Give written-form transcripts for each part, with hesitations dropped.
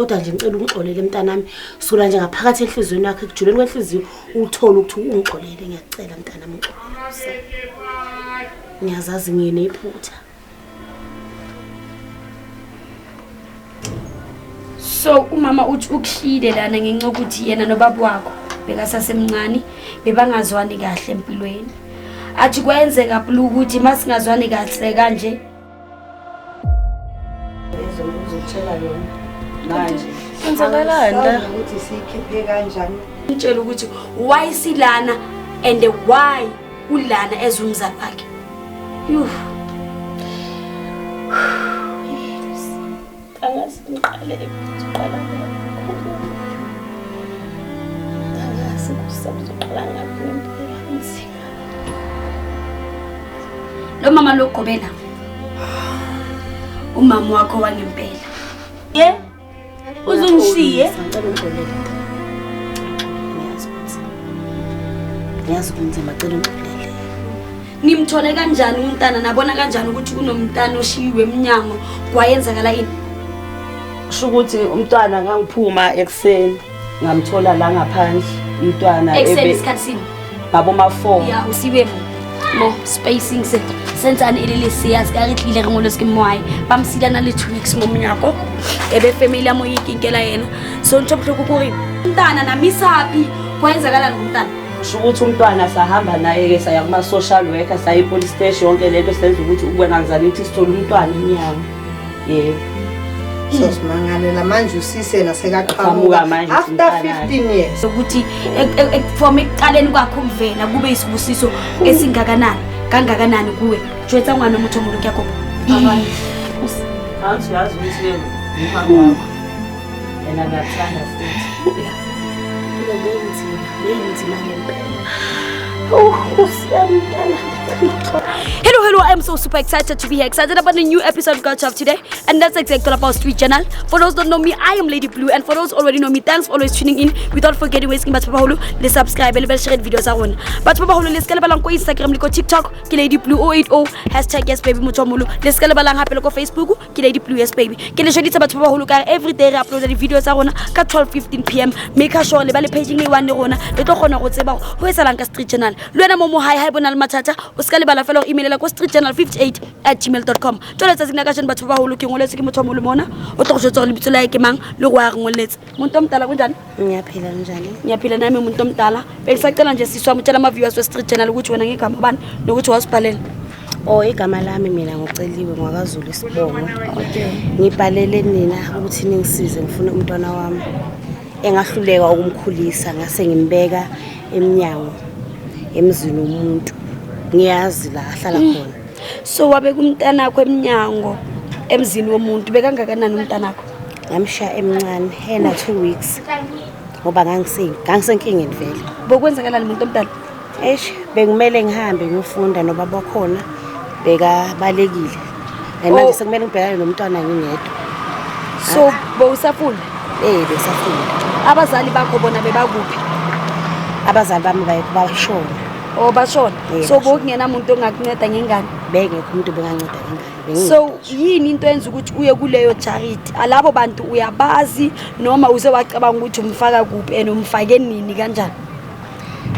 kodwa nje ngicela ungixolele mntanami sula nje ngaphakathi enhlizweni yakho ekujuleni kwenhliziyo uthola ukuthi ungixolele ngiyacela mntanami ngixolele ngiyazazi nginephutha so umama uthi ukuhlile lana ngenxa ukuthi yena nobaba wakho bekasasemncane bebangazwani kahle empilweni athi kwenzeka phela ukuthi masingazwani kahle kanje uzotshela yona manje kwenzakalanda ukuthi sikhiphe kanjani ngitshela ukuthi why silana and why ulana ezumzali wakhe angasiqale siqala angasi kusabuzoqala ngaphansi lo mama lokugobela umama wakho wangempela uzungishiye ngicela ungixolele ngiyazi ukuthi ngicela ungixolele nimthole kanjani umntana nabona kanjani ukuthi kunomntana oshiyiwe eminyango kwayenzakala ini sho ukuthi umntwana ngangiphuma ekseni ngamthola la ngaphandle umntwana ekseni isikhatsini ngabo ma4 ya usibe mo spacing sensani ilele siyazi ka re tlile re ngolo skemwae bamsidana le 2 weeks mo mnyako ebe family amo yikinkela yena so nthophoko kuri umntana na misapi kwayenzakala ngumntana sho ukuthi umntwana sahamba naye ke saya kuma social worker sayi police station yonke lento senza ukuthi ukwena ngizana ukuthi sithola umntwana eminyango so simangalela manje usise nasekaqhamuka after 15 years ukuthi from ekuqaleni kwakho umvela kube isibusiso esingakanani kangakanani kuwe jwetsa ngwana motho mo lokya kopo abantu athi yazi ukuthi umama wakho yena ngathanda futhi leyinzima ngempela Hello, I'm so super excited to be here. Excited about the new episode of Culture of today. And that's exactly all about Street Channel. For those who don't know me, I am Lady Blue. And for those already know me, thanks for always tuning in. Without forgetting, wasting Batch Papa Hulu, let's subscribe and let's share videos around. Batch Papa Hulu, let's get balang ko Instagram, liko TikTok, ki Lady Blue 080, hashtag yes baby muchomulu. Let's get balang happy liko Facebook, ki Lady Blue yes baby. Ki le shodi Batch Papa Hulu ka every day upload the videos around ka 12:15 PM. Make sure le ba le page ni one rona. Le tlo khona go tseba ho etsalang ka Street Channel. Le wena momo hi bonal matata. O ska le bala fela email la ko streetchannel58@gmail.com. Tole tsa sina ka shon batho ba holo ke ngoletse ke motho mo le mona o tlo go tshotsa le bitso la ke mang le go ya ngoletse muntu omdala kunjani ngiyaphila njani ngiyaphila nami umuntu omdala belisacela nje siswa mutshela ama viewers we Street Channel ukuthi wena ngigama bani nokuthi wasibhalela igama lami mina ngoceliwe ngwakaZulu Sibongo ngibhalele nina ukuthi ningisize ngifuna umntwana wami engahluleka ukumkhulisa ngase ngimbeka eminyango emzini umuntu ngiyazi la ahlala khona so wabe kumntana wakho eminyango emzini womuntu bekangakanani umntana wakho ngamsha emncane hena 2 weeks ngoba ngangisenkingeni vele bokwenzakalani umuntu omdala bekumele ngihambe ngiyofunda noba bakhona beka balekile manje sekumele ngibhekane nomntwana ngingedwa so bowusafunda besafunda abazali bakho bona bebakuphi abazali bami bashona bashona so bokungena umuntu ongakunceda ngengane bengekho umuntu benganceda ngengane so yini into enza ukuthi uye kuleyo charity alabo bantu uyabazi noma uze wacabanga ukuthi umfaka kuphi enomfake nini kanjani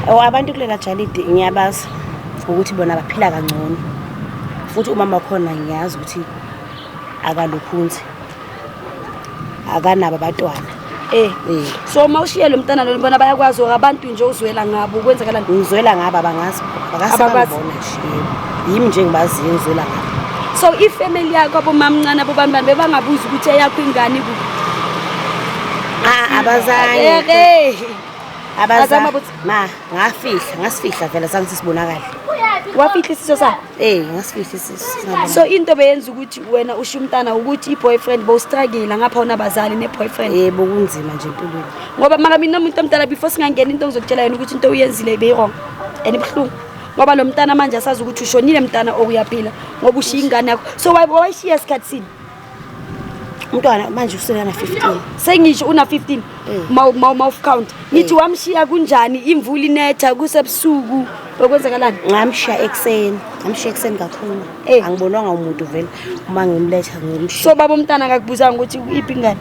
abantu kulela charity ngiyabazi ukuthi bona baphila kangcono futhi umama khona ngiyazi ukuthi akalukhunzi akanabo abantwana so mawushiye lo mntana lo bona bayakwazi abantu nje uzwela ngabo kwenzakala ngizwela ngabo abangazi abasabona nje yimi nje ngibazi ngizwela ngabo so ifamily yakho abomamncane abobani bebangabuza ukuthi eyakho ingane kuphi abazange ma ngasifihla vele sange sisibonakala wafihla isiso sakho ngasifihla isiso so into beyenza ukuthi wena usho umntana ukuthi iboyfriend bo struggle ngapha unabazali neboyfriend bokunzima nje empilweni ngoba mara mina umuntu omdala before singangena into ngizokutshela yena ukuthi into uyenzile ibe wrong and ibhlungu ngoba lo mntana manje asazi ukuthi ushonile mntana okuyaphila ngoba ushiya ingane yakho so wayishiya isikhatsini umntwana manje uselana 15 sengisho una 15 mouth count ngithi wamshiya kunjani imvula inetha kusebusuku okwenzakalani ngamshiya ekseni kakhulu angibonwanga umuntu vele uma ngimletha ngimshiya so baba umntana akakubuzanga ukuthi iphi ingane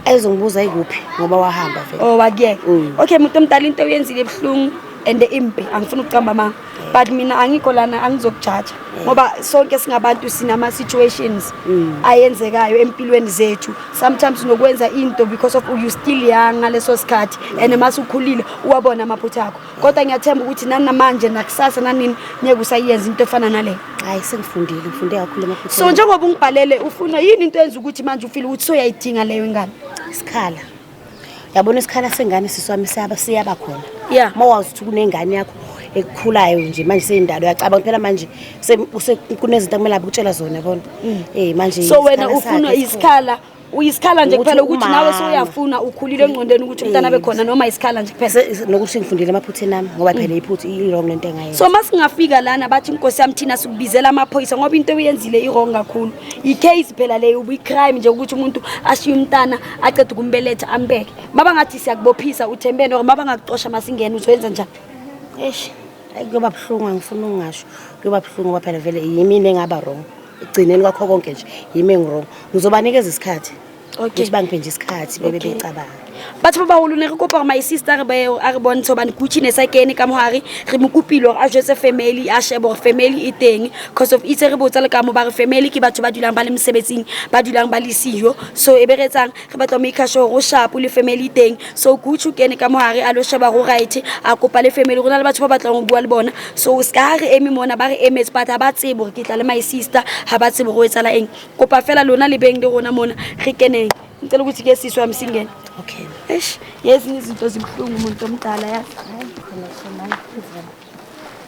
Ezongibuza ikuphi ngoba wahamba vele. Oh wakuyeka. Okay umuntu omdala into oyenzile ebuhlungu and impi angifuni ukucamba manga. But mina angikho lana angizokujaja ngoba sonke singabantu sinama situations ayenzekayo empilweni zethu. Sometimes unokwenza into because of you still young ngaleso sikhathi and masukhulile uwabona amaphutha akho. Kodwa ngiyathemba ukuthi namanje nakusasa nanini ngeke usayenza into efana nale. Hayi sengifundile, ngifunde kakhulu amaphutha. So njengoba ungibhalele ufuna yini into enza ukuthi manje ufile ukuthi soyayidinga leyo ingane? Isikhala. Yabona isikhala sengane siswami siyaba khona. Yeah. Mawazi ukuthi kunengane yakho ekukhulayo nje manje seyindalo yacaba phela manje kunezinto kumele abukutshela zona yabona. Manje so wena ufuna isikhala uyisikhala nje kuphela ukuthi nawe soyafuna ukhulile engqondweni ukuthi umntana bekhona noma isikhala nje kuphela nokuthi ngifundile amaphutha nami ngoba phela iphutha i-wrong lento engayenza. So masingafika lana bathi inkosi yami thina sikubizela amaphoyisa ngoba into oyenzile i-wrong kakhulu. I-case phela leyo ubi-crime nje ukuthi umuntu ashiye umntana acede kumbeletha ambeke. Maba ngathi siyakubophisa uthembene or maba ngakuxosha masingene uzoyenza njani? Eish, kuyoba buhlungu angifuni ungasho. Kuyoba buhlungu ngoba phela vele yimi engaba wrong. Igcineni kwakho konke nje yimi engwrong. Ngizobanikeza isikhathi. Okay. Ukuthi bangiphe nje isikhathi bebe becabanga. Batho ba baholo ne re kopa my sister re bontsho bane Gucci ne sa kene ka mohare re mo kopile a jetse family a shebo family e teng because of itse re botsa le ka mo ba re family ke batho ba dulang ba le msebetsing ba dulang ba le siyo so e beretsang re batla make sure go sharp le family e teng so Gucci kene ka mohare a lo sheba go right a kopa le family rona le batho ba batlang go bua le bona so ska re eme mona ba re emetse batho ba tsebo re ke tla le my sister ha ba tsebo go etsala eng kopa fela lona le beng le rona mona re keneng ngicela ukuthi ke siswa msingene. Okay. Eish, yezinye izinto zibhlungu umuntu omdala yazi. Hayi khona khona izela.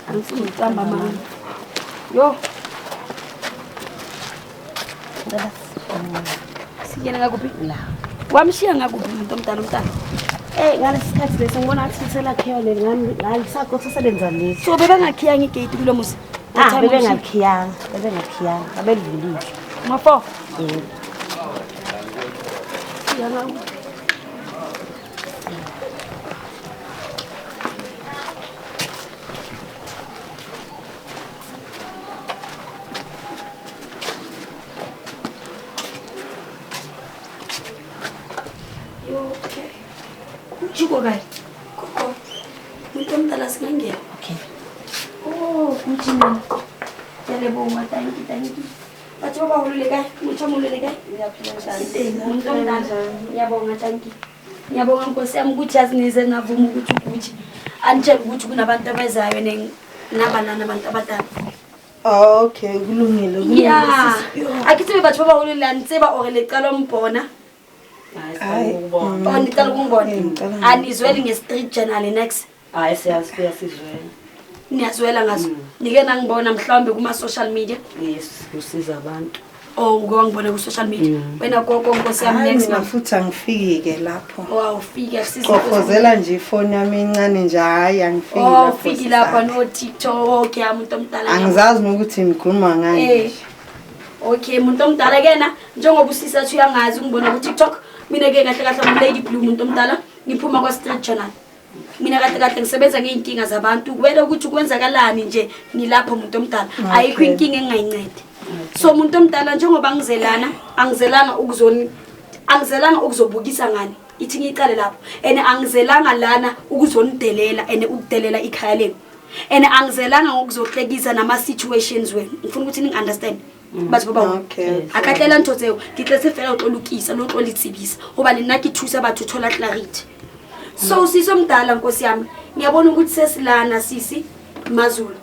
Angifuni ukucamba manje. Yo. Singene ngakuphi? La. Wamshiya ngakuphi umuntu omdala? Ngalesikhathi lesi ngibona ukuthi selakhiwa le ngami ngalisakho sesebenza lesi. So bebangakhiyanga igate kulo muzi. Bebengakhiyanga, abelivulile. Ngafo. Yana. Okay. Kuchiko kai. Koko. Muntu omdala singangena. Okay. Oh, kuchina. Yalebonga thank you. Batho ba baholo le kae? Motho mo le kae? Muntu omdala. Ngiyabonga thank you. Ngiyabonga Nkosi yami ukuthi azinize ngavuma ukuthi ukuthi anitshela ukuthi kunabantu abezayo nabanana abantu abadala. Okay, kulungile. Yeah. Akithi batho ba baholo la ntseba ore le qala umbona. Hayi Oh ngicela ukungibona. Anizweli nge-street journal next. hayi siyasibuya sizwela. Niyazwela ngazo. Nike nangibona mhlawumbe kuma social media. Yes, usiza abantu. Oh ngibona ku social media. Wena gogo Nkosi yami Hayi next mina month. futhi angifiki ke lapho. Wow, ufike sisi. Qofozela nje ifoni yami incane nje hayi angifiki Oh, lapho. ufike lapha no TikTok ya umuntu omdala. Angizazi ukuthi ngikhuluma ngani. Okay, umuntu omdala kena njengoba usisathu yangazi ngibona ku TikTok. Mina ke kahle kahle Lady Blue umuntu omdala ngiphuma kwa Street Journal. Mina kahle kahle ngisebenza ngeinkinga zabantu kwela ukuthi kwenzakalani nje ngilapho umuntu omdala ayikho inkinga engayincede. So umuntu omdala njengoba ngizelana angizelanga ukuzobukisa ngani ithi ngiqale lapho ene angizelanga lana ukuzonidelela ene ukudelela ikhaya lenu ene angizelanga ngokuzohlekisa nama situations wenu ngifuna ukuthi ningi understand batho baba Okay. akatlela ntho tseo ke tletse fela o tlolukisa lo tlolitsibisa hoba nna ke thusa batho thola clarity. So siso mdala Nkosi yami ngiyabona ukuthi sesilana sisi Mazulu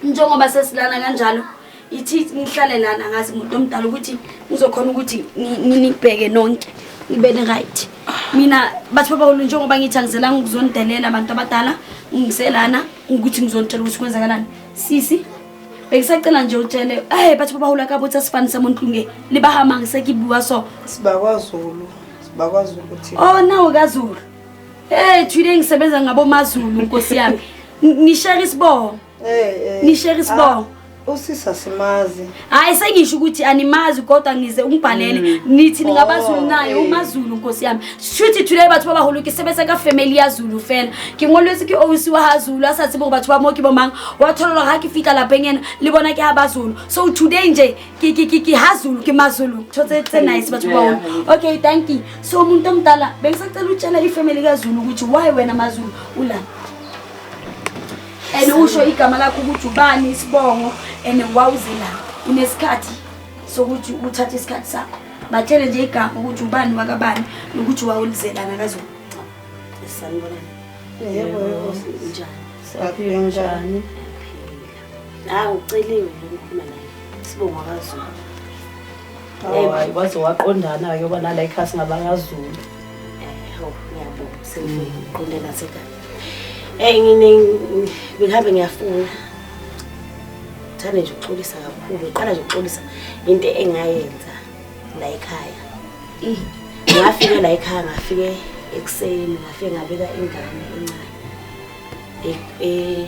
njengoba sesilana kanjalo ithi ngihlale lana ngazi umuntu omdala ukuthi ngizokhona ukuthi nginibheke nonke ngibene right. Mina batho baba njengoba ngithi angizelanga ukuzondelela abantu abadala ngiselana ukuthi ngizontshela ukuthi kwenzakalani sisi bekusacela nje utshele batho baba hula ka botsa sifani samontlunge libahama ngisekibua so Sibakwazulu ukuthi. oh nawo kaZulu today ngisebenza ngabo Mazulu Nkosi yami ni share isibongo ni share isibongo Usisa simazi. Hayi sengisho ukuthi animazi kodwa ngize ungibhalele nithi ningabazulu naye umaZulu Nkosi yami. Shuthi today bathu babahuluki sebese ka family yaZulu fela. Ngingolwesi ki owisi wa haZulu asathi bo bathu bamoki bomanga wathola ha ke fika lapha ngena libona ke abaZulu. So today nje ki haZulu ki maZulu. Thotse nice bathu bawona. Okay, thank you. So umuntu omdala bengisacela utshela ifamily kaZulu ukuthi why wena maZulu ula. And usho igama lakho ukuthi ubani isibongo and wawuzela unesikhathi sokuthi uthathe isikhathi sakho batshele nje igama ukuthi ubani wakabani nokuthi wawulizelana kaZulu. Sanibona. Yebo, Saphila njani? Uceliwe ukukhuluma naye. Sibonga kaZulu. hayi waze waqondana ke ubona la ikhasi ngabakaZulu. Ngiyabonga sengiqondela sekhaya. Ngihambe ngiyafuna. Thane nje uxolisa kakhulu. Qala nje uxolisa into engayenza la ekhaya. Ngafike la ekhaya ngafike ekseni ngafike ngabeka ingane encane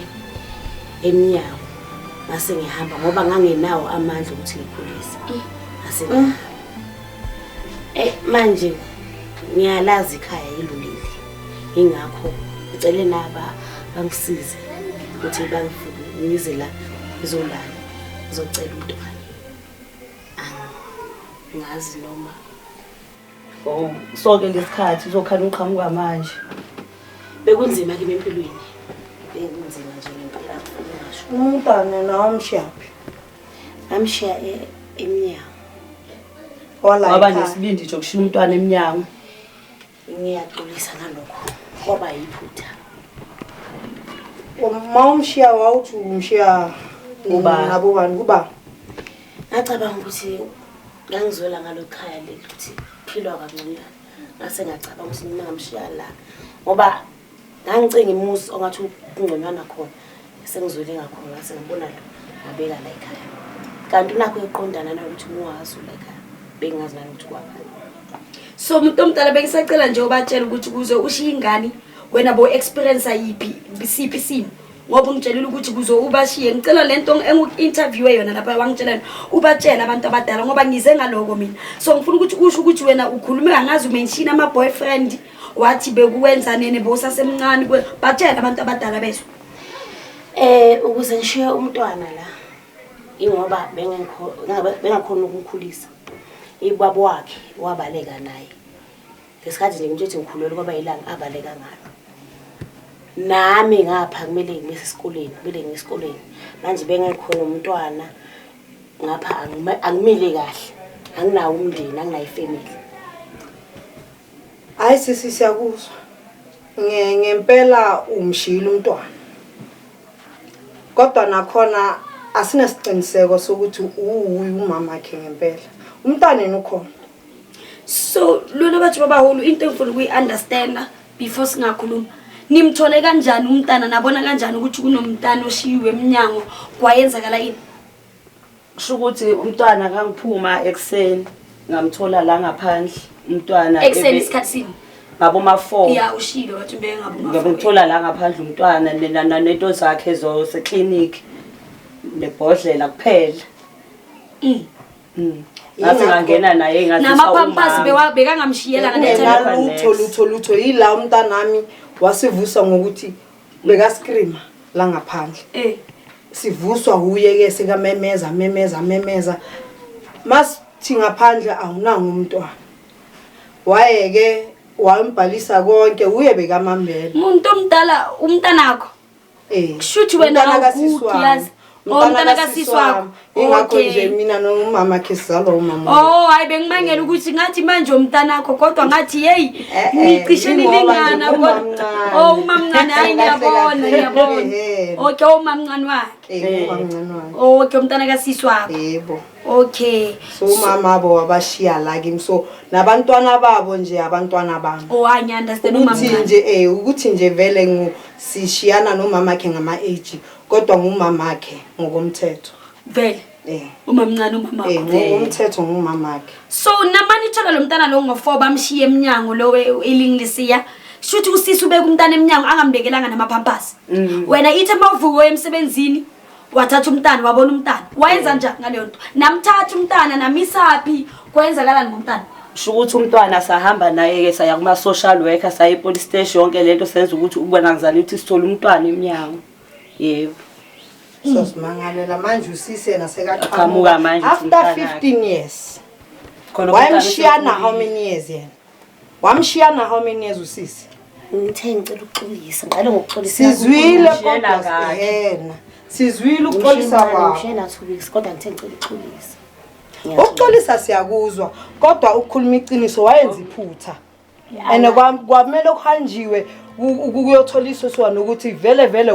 emnyango. Ngase ngihamba ngoba ngangenawo amandla ukuthi ngikhulise. Ngase manje ngiyalazi ikhaya ilulile. Ingakho ngicela naba bangisize ukuthi bangize la izolala ngizocela umntwana. Ngazi noma So ke lesikhathi uzokhala uqhamuka manje. bekunzima kimi empilweni. Bekunzima nje ngempela ngisho. Umntana nawo mshaphi. Ngamshiya emnyango. Wala Waba nesibindi nje ukushila umntwana emnyango. Ngiyaxolisa ngalokho. Ngoba yiphutha. Mawumshiya wawuthi umshiya nabo bani kuba. Ngacabanga ukuthi ngangizwela ngalokhaya leli ukuthi philwa kancane. Ngase ngacabanga ukuthi mina ngamshiya la ngoba ngangicinga imuzi ongathi ungconywana khona. Sengizwele ngakhona ngase ngibona lo ngabeka la ekhaya. Kanti nakho eqondana nokuthi ungazi la ekhaya. Bengazi nanokuthi kwaphela. So umuntu omdala bengisacela nje ubatshela ukuthi kuze ushiye ingane wena bo experience yipi bisiphi simo ngoba ungitshelile ukuthi kuze ubashiye ngicela lento engu-interview yona lapha wangitshelana ubatshela abantu abadala ngoba ngize ngaloko mina. So ngifuna ukuthi usho ukuthi wena ukhulume kangazi umention ama boyfriend wathi bekuwenza nene bosasemncane batshela abantu abadala beso. Ukuze ngishiye umntwana la ingoba bengakhona ukumkhulisa. Ibaba wakhe wabaleka naye. Ngesikhathi nje ngithi ngikhulelwe kwaba ilanga abaleka ngalo. Nami ngapha kumele ngibese esikoleni, kumele ngisikoleni. Manje bengekhona umntwana ngapha angimile kahle. Anginawo umndeni, anginayo ifamily. Hayi sisi siyakuzwa. Ngempela umshila umntwana. Kodwa nakhona asinasiqiniseko sokuthi umama wakhe ngempela. Umntwana ukhona. So lona bathu babahulu into engifuna ukuyi-understand before singakhuluma. Nimthole kanjani umntana nabona kanjani ukuthi kunomntana oshiwe eminyango kwayenzakala ini? Kusho ukuthi umntwana kangiphuma ekseni ngamthola la ngaphandle umntwana Ekseni isikhathi sini? ngabo ma4. Ya ushilo wathi mbe ngabo ma4. Ngimthola la ngaphandle umntwana nento zakhe zose clinic nebhodlela kuphela. Ngathi ngangena naye ngathi namapampasi bekangamshiyela ngale lutho yila umntana nami wasivusa ngokuthi beka scream la ngaphandle. Sivuswa huye ke sekamemeza masithi ngaphandle awunanga umntwana. Wayeke wambhalisa konke uye bekamambela. Umuntu omdala umntanakho. Kushuthi wena awukuyazi. Umntana kasiswakho. Ingakho nje mina nomama wakhe sizalwa umama. Hayi bengimangela ukuthi ngathi manje umntanakho kodwa ngathi hey nicishe nilingana kodwa umamncane hayi ngiyabona. Okay umamncane wakhe. Umamncane wakhe. Okay umntana kasiswakho. Yebo. Okay. So umama abo wabashiya la kimi so nabantwana babo nje abantwana bami. I understand umama. Ukuthi nje vele sishiyana nomama wakhe ngama age kodwa ngumama wakhe ngokomthetho. Vele. Umamncane umama wakhe. Ngokomthetho ngumama wakhe. So namani thola lo mntana lo ngo4 bamshiye eminyango lo elingilisiya. Shuthi usisi ubeka umntana eminyango angambekelanga namapampasi. Wena ithe mawuvuko emsebenzini wathatha umntana wabona umntana wayenza njani ngaleyo nto namthatha umntana namisaphi kwenzakalani ngomntana sho ukuthi umntwana sahamba naye-ke saya kuma-social worker saya e-police station yonke lento senza ukuthi ukubonakazana ukuthi sithole umntwana emnyango yebo Simangalela manje usisi yena Aqhamuka manje after 15 years wamshiyana how many years yena wamshiyana how many years usisi ngithe ngicela ukuxolisa ngale ngokuxolisa sizwile kodwa yena sizwile ukuxolisa kwakho ngishena 2 weeks kodwa ngithe ngicela ukuxolisa ukuxolisa siyakuzwa kodwa ukukhuluma iqiniso wayenza iphutha and kwamele ukuhanjiwe ukuyotholiswa sona ukuthi vele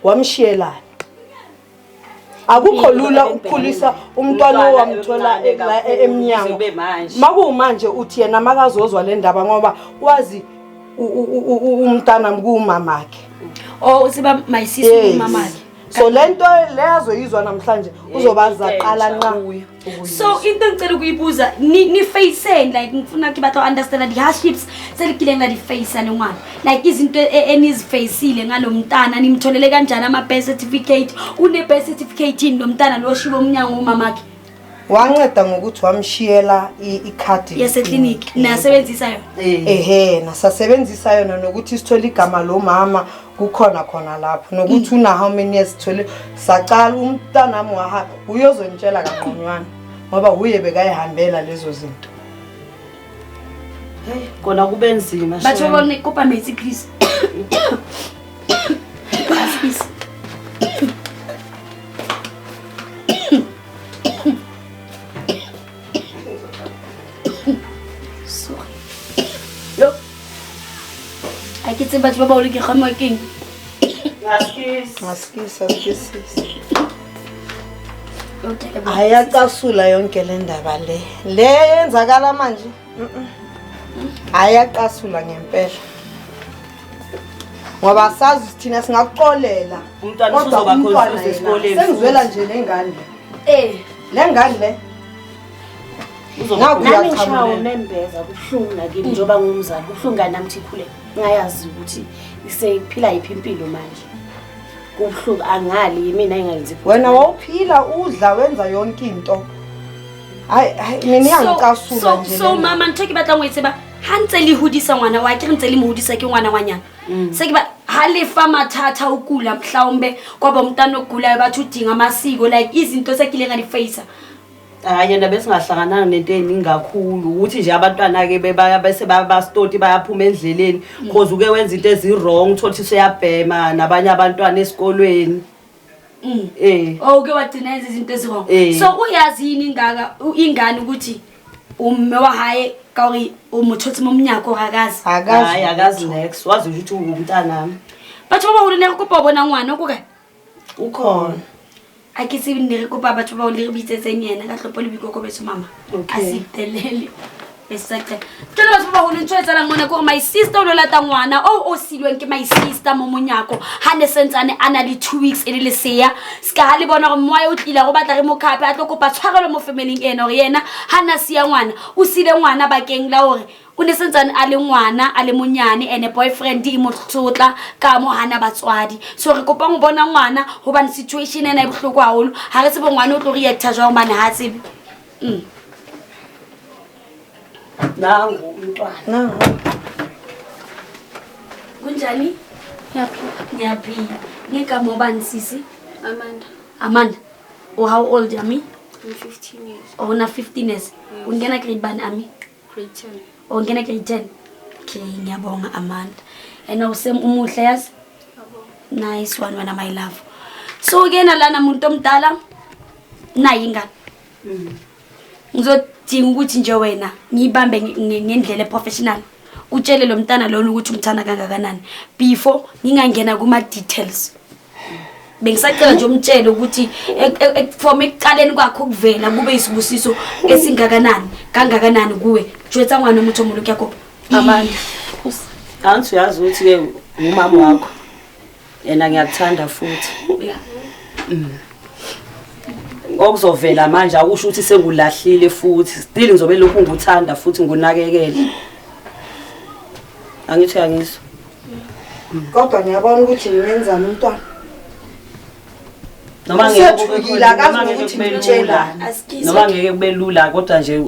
wamshiyelana akukho lula ukukhulisa umntwana owamthola emnyango makumanje uthi yena makazozwa le ndaba ngoba wazi umntana mkumamakhe siba my sister umamakhe so lento leyazoyizwa namhlanje uzobaza qala nqa so into ngicela ukuyibuza ni face like ngifuna ukuthi understand the hardships selikile ngadi face nengwana like izinto enizifacile ngalomntana nimtholele kanjani ama birth certificate une birth certificate lo mntana lo shiwo umnyango umamakhe wanceda ngokuthi wamshiyela ikhadi yeseclinic nasebenzisa yona nasasebenzisa yona nokuthi sithole igama lo mama kukhona khona lapho nokuthi una how many years sithole saqala umntana wami wahamba uyozonitshela kangqonywana ngoba uye bekayihambela lezo zinto kona kube nzima batho bone kopa metsi Chris Kitse batho ba ba ole ke gama keng ngaskisa ayaqasula yonke le ndaba le yenzakala manje ayaqasula ngempela ngoba sazi thina singakuxolela umntwana uzoba khona esikoleni sengizwela nje lengane lengane le nami ngishawo membeza kubuhlungu nakimi njoba ngumzali kubuhlungu nami thikhule ngayazi ukuthi isephila yiphi impilo manje kubuhlungu angali mina engayenzi wena wawuphila udla wenza yonke into hayi mina iyangicasula nje so mama nthe ke batla ngwetse ba ha ntse le hodisa ngwana wa ke ntse le mohudisa ke ngwana wanyana se ke ba ha le fa mathatha ukula mhlawumbe kwaba umntana ogulayo bathi udinga amasiko like izinto sekile ngadi face yena besingahlangana nento eningi kakhulu ukuthi nje abantwana ke bese babastoti bayaphuma endleleni because uke wenza into ezirong uthothi useyabhema nabanye abantwana esikolweni okay wagcina izinto ezirong so uyazi yini ngaka ingane ukuthi umme wahaye kawri umuthothi momnyako akazi next wazi ukuthi umntana nami batho ba hole le go bona ngwana o ka ukhona a ke se bindire ko baba tšhoba o le bitsetseng yena ka tlhopo le bikoko betso mama a sitelele besakhe tšela batho ba hole ntšho etsalang mona ko my sister o lo lata ngwana o silweng ke my sister mo monyako ha ne sentsane ana le 2 weeks e le seya ska ha le bona go moya o tlila go batla re mo khape a tlo kopa tshwarelo mo family ena gore yena ha na sia ngwana o sile ngwana bakeng la gore o ne sentsane a le ngwana a le monyane ene boyfriend e mo tlotla ka mo hana batswadi so re kopa go bona ngwana go bana situation ena e bohloko haholo ha re se bo ngwana o tlo reacta jwa mane ha tsebe nangu umntwana kunjani ngiyaphila ngegama bani sisi Amanda how old are me? I'm 15 years. Una 15 years ungena grade bani ami? Grade 10. Ungena grade 10 okay ngiyabonga Amanda and usem umuhle yazi nice one wena my love so kena lana umuntu omdala nayi ingane ngizodinga ukuthi nje wena ngibambe ngendlela professional utshele lo mntana lona ukuthi umthanda kangakanani before ngingangena kuma details bengisacela nje umtshele ukuthi from ekuqaleni kwakho ukuvela kube isibusiso kangakanani kuwe jwetsa ngwana umuntu omuluki yakho Amanda anthi uyazi ukuthi ke umama wakho yena ngiyakuthanda futhi okuzovela manje akusho ukuthi sengulahlile futhi still ngizobe lokhu ngikuthanda futhi ngunakekele angithi angizwa kodwa ngiyabona ukuthi ngiyenzana umntwana noma Usethukile, akazi nokuthi ngitshelani. noma ngeke kube lula kodwa nje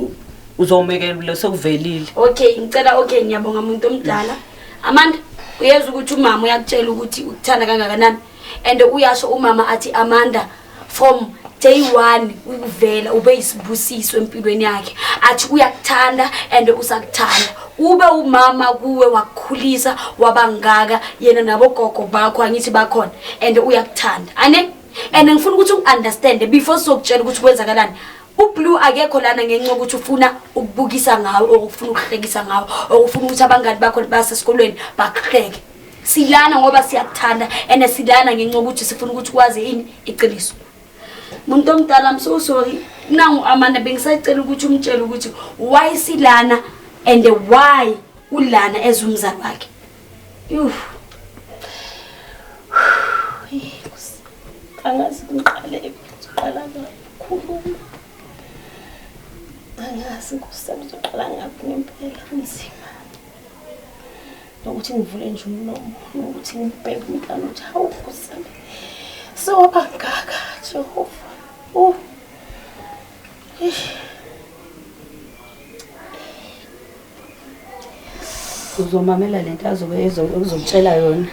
uzomekela sekuvelile. Okay, ngicela ngiyabonga umuntu omdala. Amanda, uyezwa ukuthi umama uyakutshela ukuthi ukuthanda kangakanani and uyasho umama athi Amanda from day 1 ukuvela ube isibusiso empilweni yakhe. Athi uyakuthanda and usakuthanda. Ube umama kuwe wakukhulisa wabangaka yena nabogogo bakho angithi bakhona and uyakuthanda. Ane and ngifuna ukuthi ungiunderstand before sokutshela ukuthi kwenzakalani. UBlue akekho lana ngenxa ukuthi ufuna ukubukisa ngawo okufuna ukuhlekisa ngawo okufuna ukuthi abangani bakho basesikolweni bakuhleke. Silana ngoba siyakuthanda and silana ngenxa ukuthi sifuna ukuthi kwazi ini iqiniso. Umuntu omdala I'm so sorry. Nangu Amanda bengisayicela ukuthi umtshele ukuthi why silana and why ulana ezumzali wakhe. Angazi ngiqale uqala kakhulu. Angazi kusebenza ngaphi ngempela nzima. Nokuthi ngivule nje umlomo, nokuthi ngibheke umntana ukuthi hawu kusami. So bangaka Jehova. Uzomamela lento azobe ezokutshela yona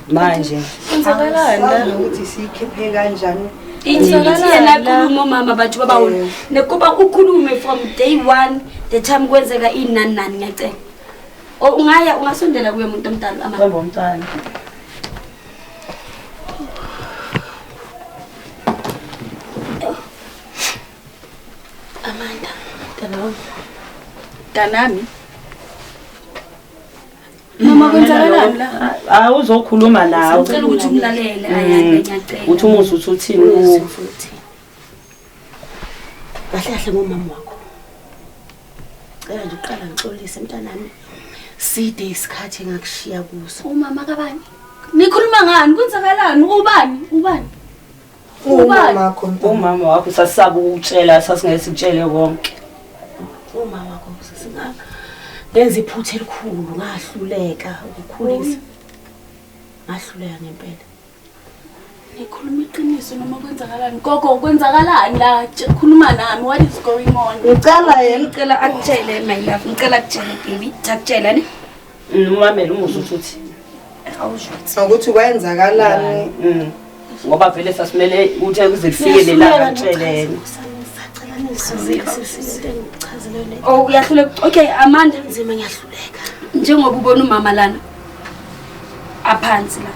manje. Kwenzakalani ukuthi sikhiphe kanjani? Yena khuluma mama bathi babawona nekuba ukhulume from day 1 the time kwenzeka inani ngiyacela. Ungaya ungasondela kuye umuntu omdala Amanda. Hamba umntana. Amanda, Danami. Mama kwenzakalani la? Uzokhuluma nawe. Ngicela ukuthi umlalele ngiyacela. Uthi umuzi uthi uthini futhi. Kahle ngomama wakho. Cela nje uqala ngixolise mntanami. Side isikhathi engakushiya kuso. Umama kabani? Nikhuluma ngani? Kwenzakalani? Ubani? Umama wakho sasisaba ukutshela sasingeke sikutshele konke. Umama wakho sesinga lenza iphutha elikhulu ngahluleka ukukhulisa. Ngahluleka ngempela. Nikhuluma iqiniso noma kwenzakalani? Gogo kwenzakalani la? Khuluma nami. What is going on? Ngicela akutshele my love. Ngicela akutshele baby. Takutshela ne? Umamela umuzi uthi awusho. ukuthi kwenzakalani. Ngoba vele sasimele ukuthi kuzifike la ngitshelene. Oh uyahluleka. Okay Amanda Nzima ngiyahluleka. njengoba ubona umama lana aphansi la.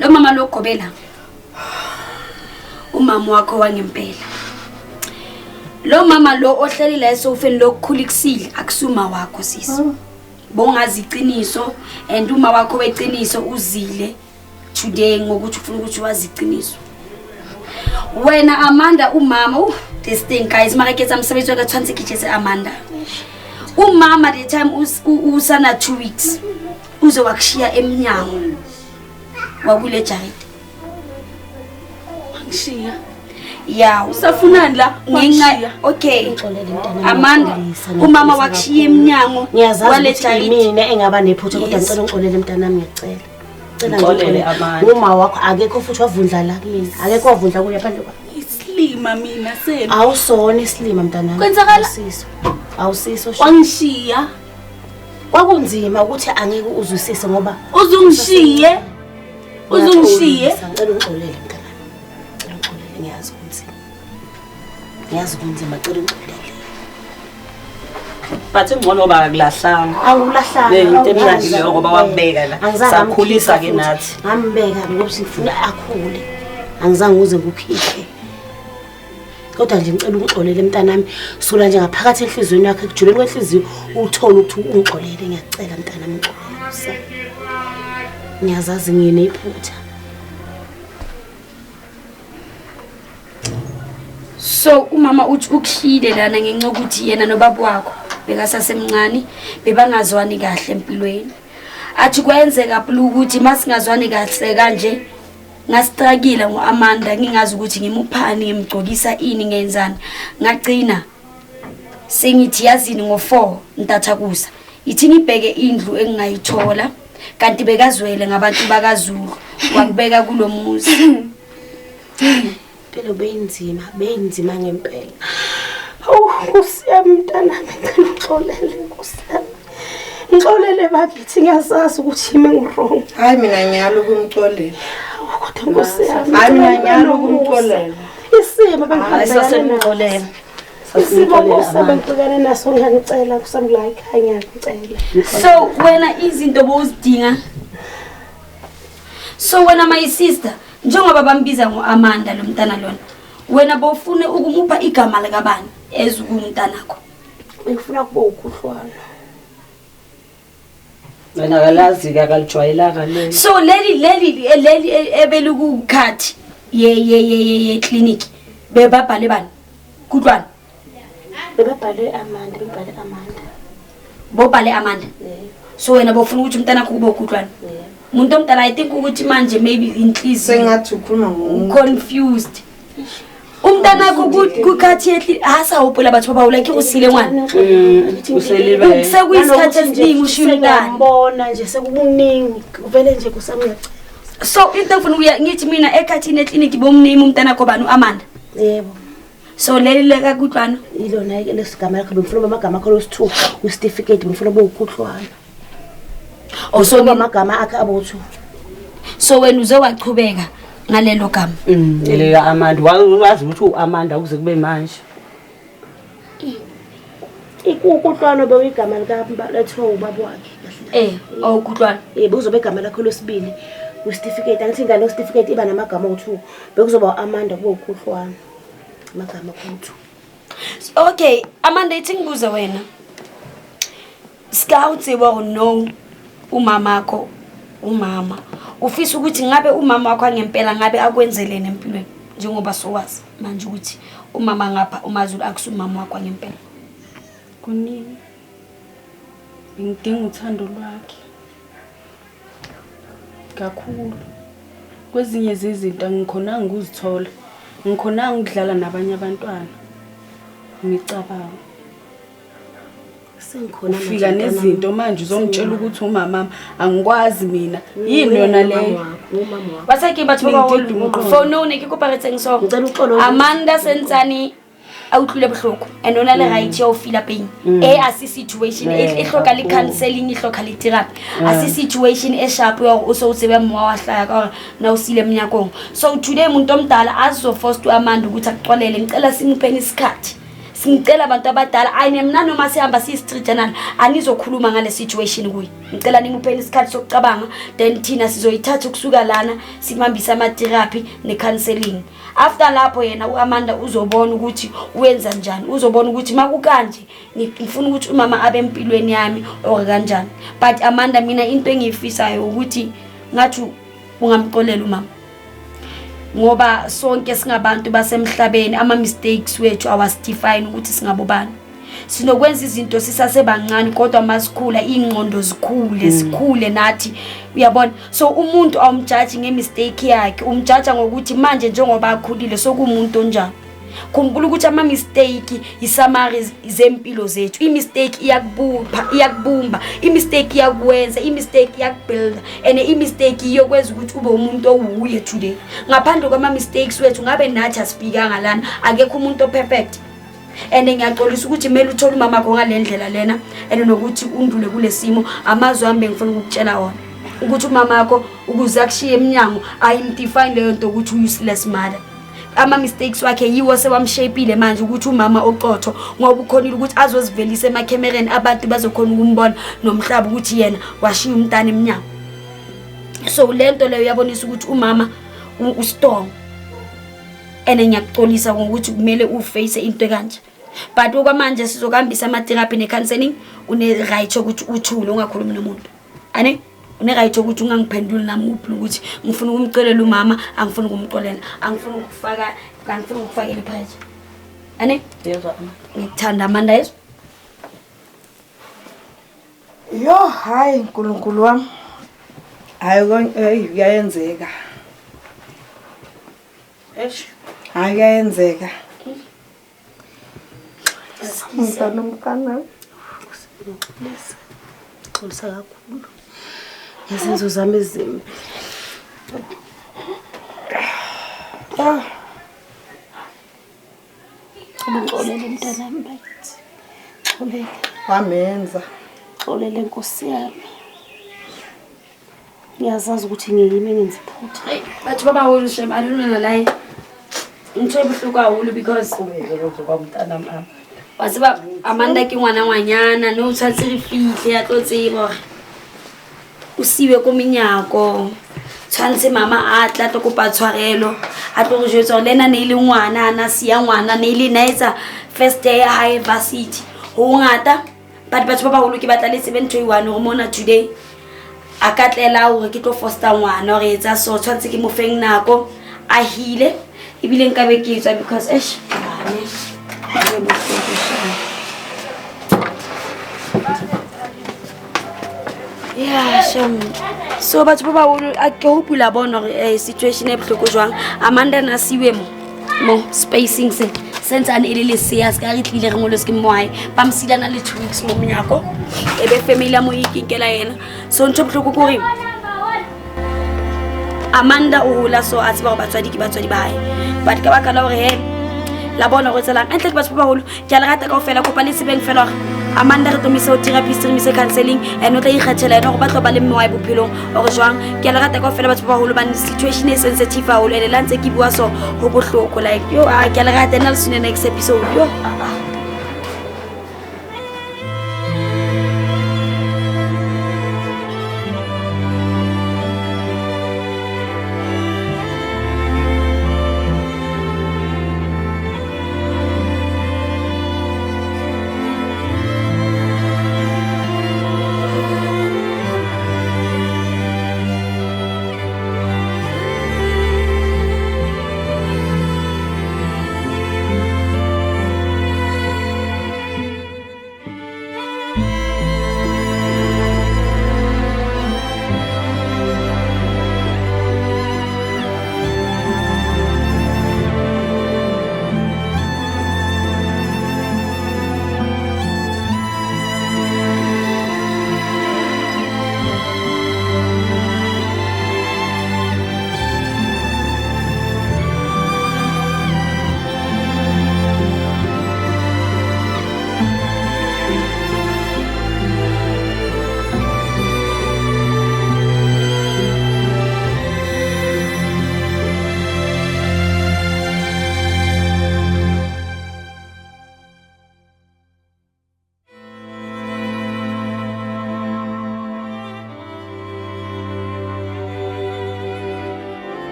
Lo mama lokugobela. Umama wakho wangempela. Lo mama lo ohleli la esofeni lokukhulikisile akusuma wakho sisi. Bongazi iqiniso and uma wakho weqiniso uzile today ngokuthi ufuna ukuthi wazi iqiniso. Wena Amanda umama this thing guys maraketsa umsebenzi wakhe 20 kitchen Amanda. Umama the time usana 2 weeks uze wakushiya eminyango wakule jaride. Ngishiya. Yeah, Usafunani la? nginga okay. Amanda umama wakushiya eminyango Ngiyazazi ukuthi mina engaba nephutha kodwa ngicela ungixolele mntanami ngiyacela. Ngixolele Amanda. Uma wakho akekho futhi wavundla la kimi. Akekho wavundla kuye phandle kwa. Islima mina sena. Awusona isilima mntanami. Kwenzakala? Awusiso. Wangishiya. Kwakunzima ukuthi angeke uzwisise ngoba Uzungishiye. Uzungishiye. Ngicela ungixolele mntanami. Ngicela ungixolele ngiyazi ukuthi. Ngiyazi ukuthi ngicela ungixolele. Bathi ngcono bakulahlanga. Awulahlanga. Into emnandi leyo ngoba wakubeka la. Sakhulisa ke nathi. Ngambeka ngoba sifuna akhule. Angizange uze ngikukhiphe. Kodwa nje ngicela ungixolele mntanami. Sula nje ngaphakathi enhlizweni yakhe kujuleni kwenhliziyo uthola ukuthi ungixolele ngiyacela mntanami ngixolele. Ngiyazazi nginephutha. So umama uthi ukuhlile lana ngenxa ukuthi yena nobaba wakho bekasasemncane bebangazwani kahle empilweni. Athi kwenzeka Blue ukuthi masingazwani kahle kanje ngastrakila ngoAmanda ngingazi ukuthi ngimuphani ngimgcokisa ini ngenzani. Ngagcina sengithi yazini ngo4 ntathakusa. Ithi ngibheke indlu engingayithola kanti bekazwele ngabantu bakaZulu wakubeka kulomuzi. Impilo beyinzima ngempela. Nkosi yami mntanami ngicela uxolele Nkosi yami. Ngixolele bakithi ngiyazazi ukuthi yimi ngirong. Hayi mina ngiyalo ukumxolela. Kodwa Nkosi yami. Hayi mina ngiyalo ukumxolela. Isimo Sasemxolela. Isimo ngibhekane naso ngiyacela kusami la ekhaya ngiyacela. So wena izinto bowuzidinga. So wena my sister, njengoba bambiza ngoAmanda lo mntana lona, wena bowufune ukumupha igama likabani ezukumntanakho? Ngifuna kuba ukhuhlwana. Wena akalazi akalijwayelanga le. So leli ebelukukhathi ye clinic bebabhale bani? Kudlwana. Bebabhale Amanda. Bobhale Amanda. So wena bofuna ukuthi umntanakho kube ukudlwana. Umuntu omdala I think ukuthi manje maybe inhliziyo sengathi ukhuluma confused. Umntanakho kukhathi yethi asawuphela bathu bawulike usile ngwana. Uselibe. Sekuyisikhathi esiningi ushiya umntana. Ngibona nje sekukuningi uvele nje kusami ngiyacela. So into ngifuna ngithi mina ekhathini eclinic bomname umntanakho bani uAmanda. Yebo. So leli leka kudlwana Ilona lesigama lakho bemfuna amagama akho lo2 certificate bemfuna bokukhuhlwana. So amagama akhe abo2. So wena uzowachubeka ngalelo gama. Ile Amanda wazi ukuthi uAmanda ukuze kube manje. Ukhuhlwana bewigama lika letho ubaba wakhe. Kudlwana. Yebo uzobe igama lakho losibili. Certificate angithi ngalo certificate iba namagama o2 bekuzoba Amanda kube ukhuhlwana. Magama akho. Okay, Amanda ithi ngibuze wena. Scout wa no umamakho umama. Ufisa ukuthi ngabe umama wakho ngempela ngabe akwenzelene empilweni njengoba sowazi manje ukuthi umama ngapha uMaZulu akusumama wakho ngempela. Kunini ngidinga uthando lwakhe kakhulu. Kwezinye zezinto ngikhona ngikuzithola. Ngikhona ngidlala nabanye abantwana. Ngicabanga sengikhona fika nezinto manje uzongitshela ukuthi umama angikwazi mina yini yona leyo. Basake bathu ba phone no ne ke koparetse ngiso. Amanda Sensani awutlule buhloko and ona le right yo feel pain. Asi situation ehloka le counseling ihloka le therapy. Asi situation e sharp yo uso usebe mwa wahlaya ka na usile emnyakong. So today umuntu omdala azo force to Amanda ukuthi akuxolele ngicela simpheni isikhathi. Ngicela abantu abadala ayine mina noma sihamba si-street journal anizokhuluma ngale situation kuyi. Ngicela nimupheni isikhathi sokucabanga then thina sizoyithatha ukusuka lana simambisa ama therapy ne counseling. After lapho yena uAmanda uzobona ukuthi uwenza njani. Uzobona ukuthi makukanje ngifuna ukuthi umama abe empilweni yami or kanjani. But Amanda mina into engiyifisayo ukuthi ngathi ungamxolela umama. Ngoba sonke singabantu basemhlabeni ama mistakes wethu awasifine ukuthi singabobani. Sinokwenza izinto sisasebancane kodwa masikhula ingqondo sikhule nathi. Uyabona? So umuntu awumjudge ngemistake yakhe, umjudge ngokuthi manje njengoba akhulile sokumuntu onjani. Khumbula ukuthi ama mistake isummary zempilo zethu. Imistake iyakubumba, imistake iyakwenza, imistake iyakubuild and imistake iyokwenza ukuthi ube umuntu owuye today. Ngaphandle kwama mistakes wethu ngabe nathi asibhikanga lana, akekho umuntu perfect. And ngiyaxolisa ukuthi mele uthole umama wakho ngalendlela lena and nokuthi undlule kulesimo amazwi ambe ngifuna ukutshela wona ukuthi umama wakho ukuze akushiye eminyango ayimdefine leyo nto ukuthi useless mother. Ama mistakes wakhe yiwo sewamshapile manje ukuthi umama oqotho ngoba ukhonile ukuthi azozivelisa emacamereni abantu bazokhona ukumbona nomhlaba ukuthi yena washiya umntana eminyango. So lento leyo yabonisa ukuthi umama ustrong. Ene ngiyaxolisa ngokuthi kumele uface into kanje. But okwamanje sizokuhambisa ama therapy ne counseling une right ukuthi uthule ungakhulumi nomuntu. Ane une right ukuthi ungangiphenduli nami ukuthi ngifuna ukumcelela umama angifuni ukumxolela angifuni ukufakela iphakathi. Ane Yezwa ngikuthanda Amanda yeso. Yo hayi uNkulunkulu wami. Hayi kuyenzeka. Hayi kuyenzeka. Umntana xolisa kakhulu. Izinto zami ezimbi. Ngixolele mntanami bayithi. Xolele, wamenza xolele Nkosi yami. Ngiyazazi ukuthi ngiyimi ngenza iphutha. Hey, batho ba baholo shem, I don't know lie. Ntho e bohloko haholo because wa tseba Amanda ke ngwananyana no tshwantse re fihle ya tlo tseba hore o siwe ko menyako. Tshwantse mama a tla tlo kopa tshwarelo a tlo go jwetsa hore lena ne ile ngwana ana siya ngwana ne ile naetsa first day ya high varsity ho ngata but batho ba baholo ke batla le tsebe ntho e one hore mona today a ka tlela hore ke tlo foster ngwana hore etsa so tshwantse ke mo feng nako a hile ebile nka be ke etswa because yeah shem so batho ba baholo a ke hopula bona hore situation e bohloko jwang Amanda na siwe mo spacing se sense an ile le se as ka re tlile re ngolo se ke moae ba msilana le 2 weeks mo mnyako ebe family mo ikinkela yena so ntho bohloko ko re Amanda o hola so a tseba ba batswadi ke batswadi ba hae but ka baka la hore he la bona go tselang entle ke batho ba baholo ke a le rata kaofela kopa le sebeng fela hore Amanda re tomise o therapist re mise counseling and o tla ikgathela ena go batla ba le mmoa bophelong hore jwang ke a le rata kaofela batho ba baholo ba situation e sensitive haholo ene la ntse ke bua so ho bohloko like yo ke a le rata nna le sene next episode yo